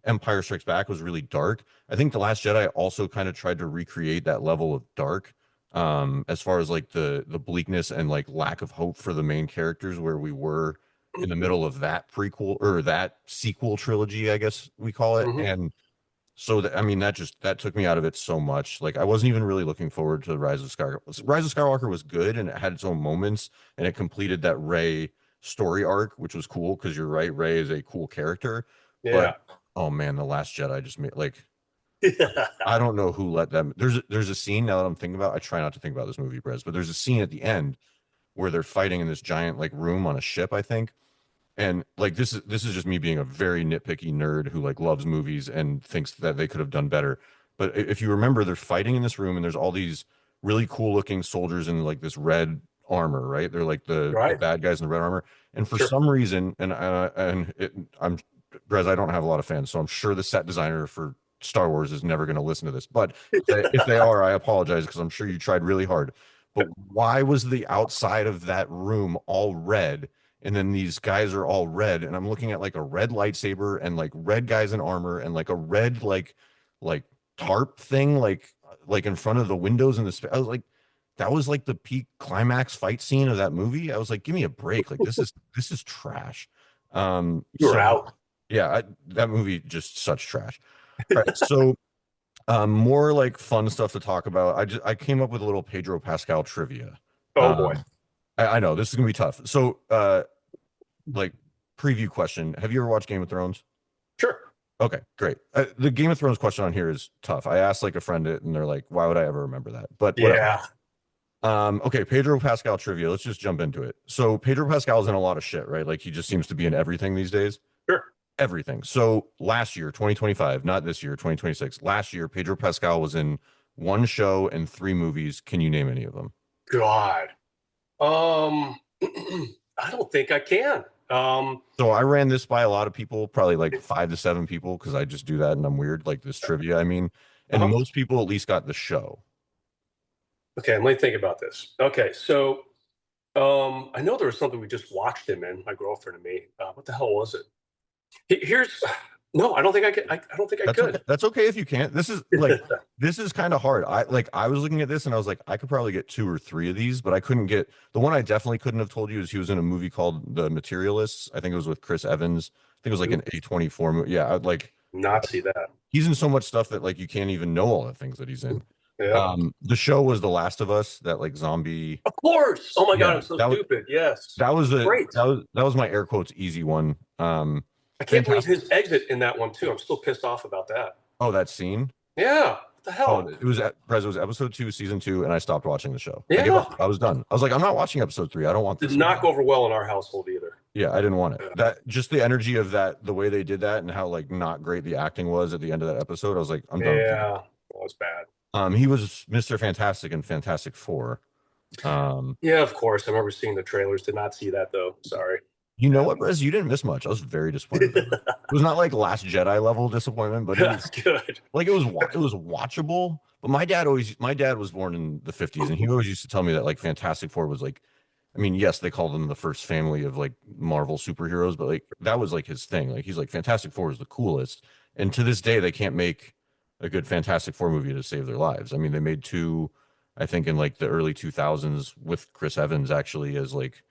Empire Strikes Back was really dark, I think The Last Jedi also kind of tried to recreate that level of dark, as far as like the bleakness and like lack of hope for the main characters, where we were in the middle of that prequel or that sequel trilogy, I guess we call it. Hmm. And so that, I mean, that took me out of it so much. Like I wasn't even really looking forward to Rise of Skywalker. Rise of Skywalker was good and it had its own moments and it completed that Rey story arc, which was cool because you're right, Rey is a cool character. But Yeah. oh man, The Last Jedi just made like I don't know who let them. There's a scene now that I'm thinking about. I try not to think about this movie, Brez, but there's a scene at the end where they're fighting in this giant like room on a ship, I think. And like this is just me being a very nitpicky nerd who like loves movies and thinks that they could have done better. But if you remember, they're fighting in this room and there's all these really cool looking soldiers in like this red armor, right? They're like the Right. bad guys in the red armor. And for Sure. some reason, I'm Brez, I don't have a lot of fans, so I'm sure the set designer for Star Wars is never going to listen to this. But if they are, I apologize because I'm sure you tried really hard. But why was the outside of that room all red? And then these guys are all red, and I'm looking at like a red lightsaber and like red guys in armor and like a red like tarp thing like in front of the windows in the I was like, that was like the peak climax fight scene of that movie. I was like, give me a break. Like this is trash. You were So out. yeah, that movie just such trash. All right, so more like fun stuff to talk about. I came up with a little Pedro Pascal trivia. Oh boy. Um, I know this is gonna be tough. So like preview question. Have you ever watched Game of Thrones? Sure. Okay, great. The Game of Thrones question on here is tough. I asked like a friend it, and they're like, "Why would I ever remember that?" But whatever. Yeah. Okay, Pedro Pascal trivia. Let's just jump into it. So Pedro Pascal's in a lot of shit, right? Like he just seems to be in everything these days. Sure. Everything. So last year, 2025, not this year, 2026. Last year, Pedro Pascal was in one show and three movies. Can you name any of them? God. Um, I don't think I can. So I ran this by a lot of people, probably like 5 to 7 people, because I just do that and I'm weird, like this trivia. I mean, and uh most people at least got the show. Okay, let me think about this. Okay, so I know there was something we just watched him in, my girlfriend and me. What the hell was it? Here's no, I don't think I could. I don't think I That's okay. could. That's okay if you can't. This is kind of hard. I was looking at this and I was like, I could probably get two or three of these, but I couldn't get the one I definitely couldn't have told you is he was in a movie called The Materialists. I think it was with Chris Evans. I think it was like an A24 movie. Yeah, I'd like Not see that. he's in so much stuff that like you can't even know all the things that he's in. Yeah. The show was The Last of Us, that like zombie. Of course. Oh my God, Yeah, I'm so stupid. Yes. that was a Great. that was my air quotes easy one. I can't believe Fantastic. his exit in that one too. I'm still pissed off about that. Oh, that scene. Yeah. What the Oh, hell? it was it was episode 2, season 2, and I stopped watching the show. I gave Yeah. up. I was done. I was like, I'm not watching episode 3. I don't want Did this not anymore. go over well in our household either. Yeah, I didn't want it. Yeah. That just the energy of that, the way they did that, and how like not great the acting was at the end of that episode. I was like, I'm done with you. Yeah. That was bad. He was Mr. Fantastic in Fantastic Four. Um, Yeah, of course. I remember seeing the trailers. Did not see that though. Sorry. you know Yeah. what, Brez? You didn't miss much. I was very disappointed by that. It was not like Last Jedi level disappointment, but it was Good. like it was watchable. But my dad was born in the 50s, and he always used to tell me that like Fantastic Four was like, I mean, yes, they called them the first family of like Marvel superheroes, but like that was like his thing. Like he's like Fantastic Four is the coolest. And to this day, they can't make a good Fantastic Four movie to save their lives. I mean, they made two, I think, in like the early 2000s with Chris Evans actually as like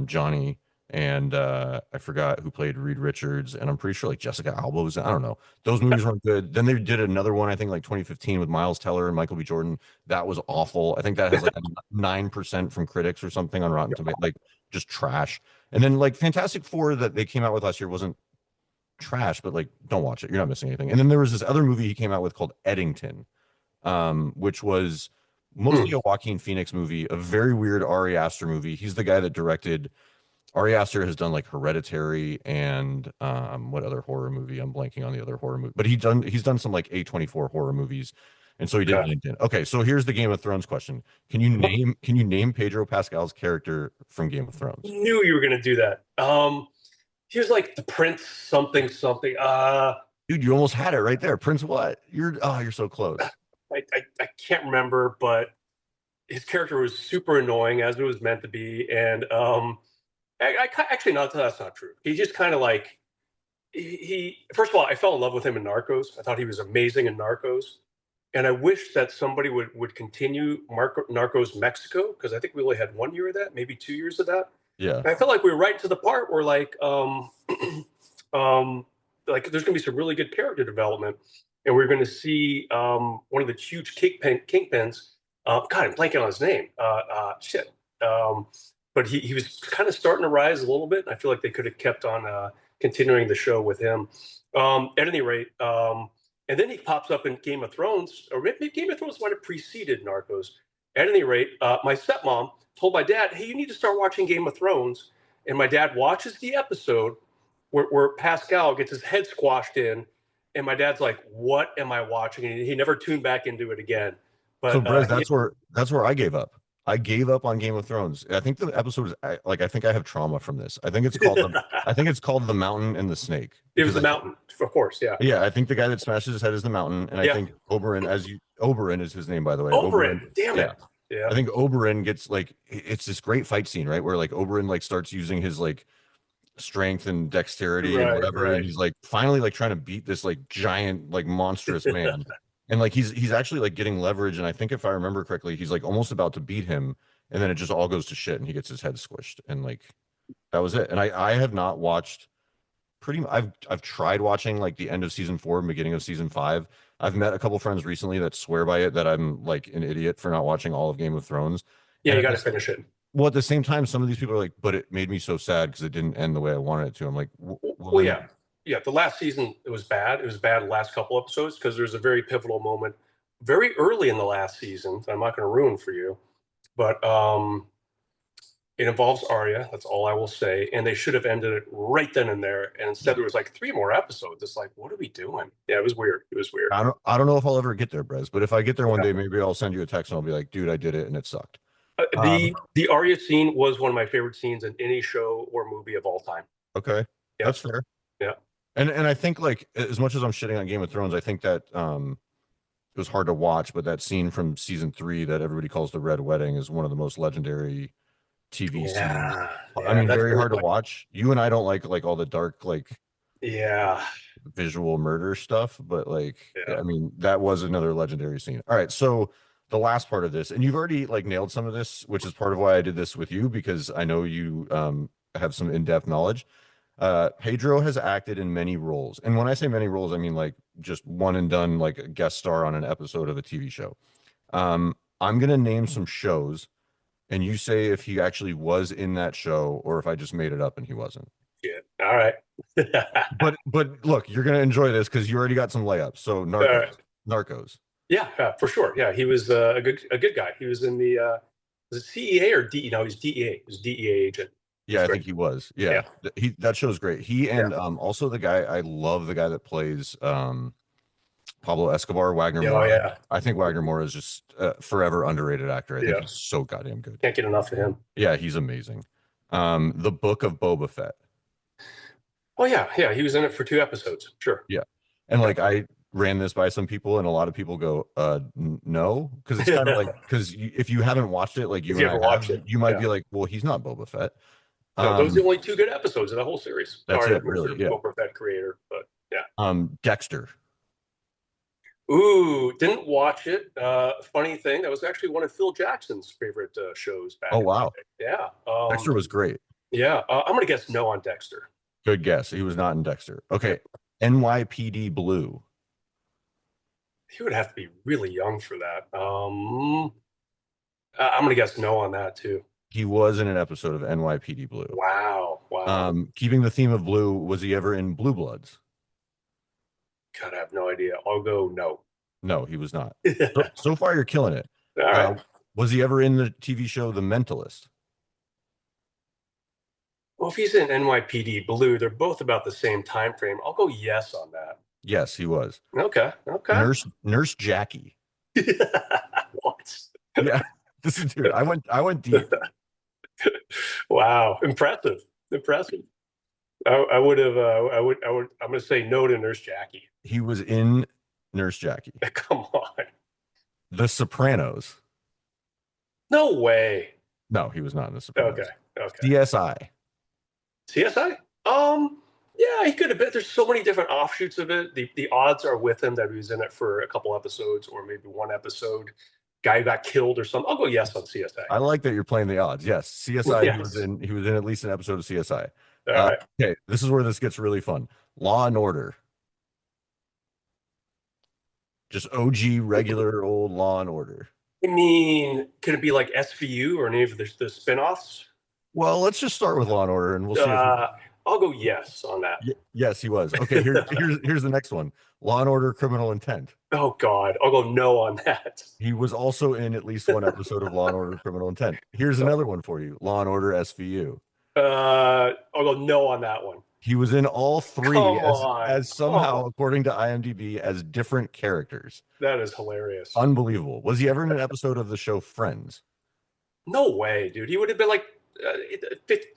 Johnny, and I forgot who played Reed Richards, and I'm pretty sure like Jessica Alba was. I don't know. Those movies weren't good. Then they did another one, I think like 2015 with Miles Teller and Michael B. Jordan. That was awful. I think that has like a 9% from critics or something on Rotten Tomatoes, like just trash. And then like Fantastic Four that they came out with last year wasn't trash, but like don't watch it. You're not missing anything. And then there was this other movie he came out with called Eddington, which was mostly Hmm. a Joaquin Phoenix movie, a very weird Ari Aster movie. He's the guy that directed. Ari Aster has done like Hereditary and what other horror movie? I'm blanking on the other horror movie, but he's done some like A24 horror movies. and so he did Okay. LinkedIn. Okay, so here's the Game of Thrones question: Can you name Pedro Pascal's character from Game of Thrones? Knew you were gonna do that. He was like the Prince something something. Dude, you almost had it right there. Prince what? You're so close. I can't remember, but his character was super annoying as it was meant to be, and actually not that's not true. He just kind of like he first of all, I fell in love with him in Narcos. I thought he was amazing in Narcos, and I wish that somebody would continue Narcos Mexico because I think we only had 1 year of that, maybe 2 years of that. Yeah. And I felt like we were right to the part where um, like there's going to be some really good character development, and we're going to see one of the huge kingpins. God, I'm blanking on his name. Shit. But he was kind of starting to rise a little bit. I feel like they could have kept on continuing the show with him. At any rate, and then he pops up in Game of Thrones, or maybe Game of Thrones might have preceded Narcos. At any rate, my stepmom told my dad, "Hey, you need to start watching Game of Thrones." And my dad watches the episode where Pascal gets his head squashed in, and my dad's like, "What am I watching?" And he never tuned back into it again. So But Brez, that's where I gave up. I gave up on Game of Thrones. I think the episode is like I think I have trauma from this. I think it's called The Mountain and the Snake it was because the mountain, of course. Yeah, yeah, I think the guy that smashes his head is the Mountain, and I yeah. think Oberyn is his name, by the way. Oberyn. Oberyn, damn Yeah. it. Yeah, I think Oberyn gets like it's this great fight scene, right? Where like Oberyn like starts using his like strength and dexterity and right, whatever, and right. he's like finally like trying to beat this like giant, like monstrous man. And like he's actually like getting leverage, and I think if I remember correctly, he's like almost about to beat him, and then it just all goes to shit and he gets his head squished. And like that was it. And I have not watched I've tried watching like the end of season 4 and beginning of season 5. I've met a couple friends recently that swear by it that I'm like an idiot for not watching all of Game of Thrones. Yeah, And you at got to this finish it. well, at the same time, some of these people are like, but it made me so sad because it didn't end the way I wanted it to. I'm like, well, Well, then, yeah, yeah. The last season it was bad. It was bad the last couple episodes because there's a very pivotal moment very early in the last season. I'm not going to ruin for you, but it involves Arya. That's all I will say. And they should have ended it right then and there. And instead, there was like 3 more episodes. It's like, what are we doing? Yeah, it was weird. It was weird. I don't know if I'll ever get there, Brez, but if I get there one Yeah. day, maybe I'll send you a text and I'll be like, dude, I did it and it sucked. Um, The Arya scene was one of my favorite scenes in any show or movie of all time. okay, Yeah, that's fair. yeah, And I think like as much as I'm shitting on Game of Thrones, I think that it was hard to watch, but that scene from season 3 that everybody calls the Red Wedding is one of the most legendary TV scenes. yeah, I yeah. mean, That's very hard to watch. You and I don't like all the dark like yeah, visual murder stuff, but like yeah, I mean, that was another legendary scene. All right, so the last part of this, and you've already like nailed some of this, which is part of why I did this with you because I know you have some in-depth knowledge. Pedro has acted in many roles, and when I say many roles, I mean like just one and done, like a guest star on an episode of a TV show. I'm gonna name some shows, and you say if he actually was in that show or if I just made it up and he wasn't. yeah. All right. But look, you're gonna enjoy this because you already got some layups. So All right. Narcos. Yeah, for sure. Yeah, he was a good guy. He was in the was it CEA or DE? No, he's DEA. He was DEA agent. He Yeah, was I great. think he was. Yeah, Yeah, he that show's great. He yeah, and also the guy I love the guy that plays Pablo Escobar, Wagner yeah. Oh Moura. yeah, I think Wagner Moura is just a forever underrated actor. I think yeah. he's so goddamn good. Can't get enough of him. Yeah, he's amazing. The Book of Boba Fett. Oh yeah, yeah. He was in it for 2 episodes. Sure. Yeah. And Yeah. like I ran this by some people and a lot of people go, no, because it's kind of like because if you haven't watched it like If you you and I ever have, watch it, you might yeah. be like, well, he's not Boba Fett. No, those are Um, the only 2 good episodes of the whole series. that's Sorry, it, I'm not really. the Yeah. Boba Fett creator, but yeah. Dexter. Ooh, didn't watch it. Funny thing, that was actually one of Phil Jackson's favorite shows Oh back in the wow. day. Yeah. Dexter was great. Yeah. I'm gonna guess no on Dexter. Good guess. He was not in Dexter. Yeah. Okay. NYPD Blue. He would have to be really young for that. I'm gonna guess no on that too. He was in an episode of NYPD Blue. Wow, wow. Keeping the theme of blue, was he ever in Blue Bloods? God, I have no idea. I'll go no. No, he was not. So, All so far, you're killing it. right. Was he ever in the TV show The Mentalist? Well, if he's in NYPD Blue, they're both about the same time frame. I'll go yes on that. Yes, he was. Okay, okay. Nurse Jackie. What? Yeah, this is dude. I went deep. Wow, impressive, impressive. I would have. I'm going to say no to Nurse Jackie. He was in Nurse Jackie, Come on. The Sopranos. No way. No, he was not in The Okay. Sopranos. Okay. CSI. CSI? Yeah, he could have been. There's so many different offshoots of it. The odds are with him that he was in it for a couple episodes or maybe one episode. Guy got killed or something. I'll go yes on CSI. I like that you're playing the odds. Yes, CSI. He was Yes. in. He was in at least an episode of CSI. All right. Okay, this is where this gets really fun. Law and Order. Just OG regular old Law and Order. I mean, could it be like SVU or any of the spinoffs? Well, let's just start with Law and Order, and we'll see if. I'll go yes on that. Yes, he was. Okay, here's the next one. Law and Order: Criminal Intent. Oh God, I'll go no on that. He was also in at least one episode of Law and Order: Criminal Intent. Here's another one for you: Law and Order SVU. I'll go no on that one. He was in all three Come on. as somehow, according to IMDb, as different characters. That is hilarious. Unbelievable. Was he ever in an episode of the show Friends? No way, dude. He would have been like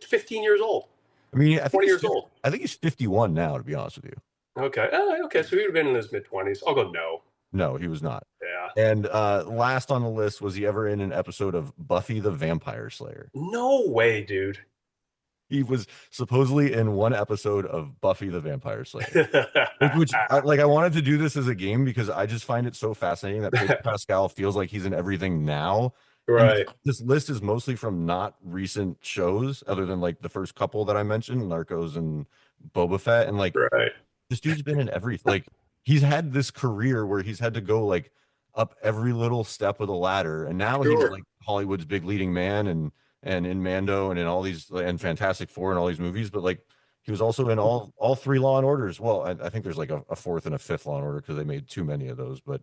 15 years old. I mean, 20 years old. I think he's 51 now, to be honest with you. Okay. Okay. So he would have been in his mid-20s. I'll go no. No, he was not. Yeah. And last on the list, was he ever in an episode of Buffy the Vampire Slayer? No way, dude. He was supposedly in one episode of Buffy the Vampire Slayer. I wanted to do this as a game because I just find it so fascinating that Pedro Pascal feels like he's in everything now. Right. And this list is mostly from not recent shows, other than like the first couple that I mentioned, Narcos and Boba Fett. And like, Right. this dude's been in everything. Like, he's had this career where he's had to go like up every little step of the ladder, and now he's like Hollywood's big leading man, and in Mando and in all these and Fantastic Four and all these movies. But like, he was also in all three Law and Orders. Well, I think there's like a fourth and a fifth Law and Order because they made too many of those. But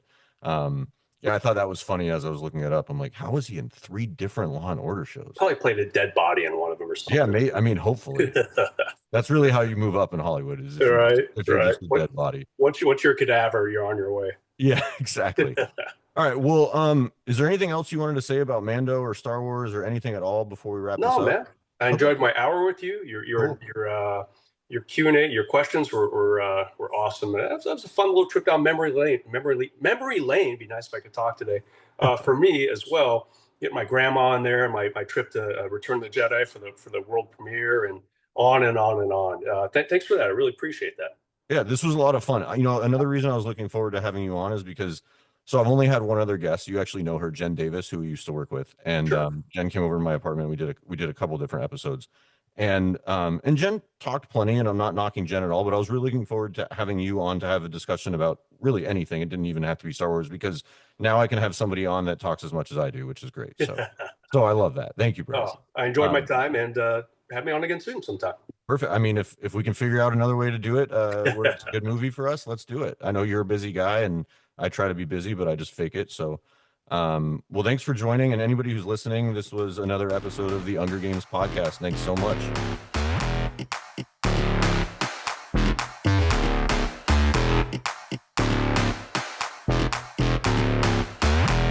yeah, I thought that was funny as I was looking it up. I'm like, how is he in three different Law and Order shows? Probably played a dead body in one of them or something. Yeah, I mean, hopefully. That's really how you move up in Hollywood, is if you're just a dead body. Once you're a cadaver, you're on your way. Yeah, exactly. All right. Well, is there anything else you wanted to say about Mando or Star Wars or anything at all before we wrap this up? No, man. I enjoyed my hour with you. Your Q&A, your questions were awesome. That was a fun little trip down memory lane. Memory lane. Be nice if I could talk today. For me as well. Get my grandma in there. My trip to Return of the Jedi for the world premiere, and on and on and on. Thanks for that. I really appreciate that. Yeah, this was a lot of fun. You know, another reason I was looking forward to having you on is because, so I've only had one other guest. You actually know her, Jen Davis, who we used to work with, and Sure. Jen came over to my apartment. We did a couple different episodes, and Jen talked plenty. And I'm not knocking Jen at all, but I was really looking forward to having you on to have a discussion about really anything. It didn't even have to be Star Wars, because now I can have somebody on that talks as much as I do, which is great. So I love that. Thank you, Bryce. I enjoyed my time, and have me on again soon sometime. Perfect. I mean, if we can figure out another way to do it, where it's a good movie for us, let's do it. I know you're a busy guy, and I try to be busy, but I just fake it. So, well, thanks for joining. And anybody who's listening, this was another episode of the Hunger Games podcast. Thanks so much.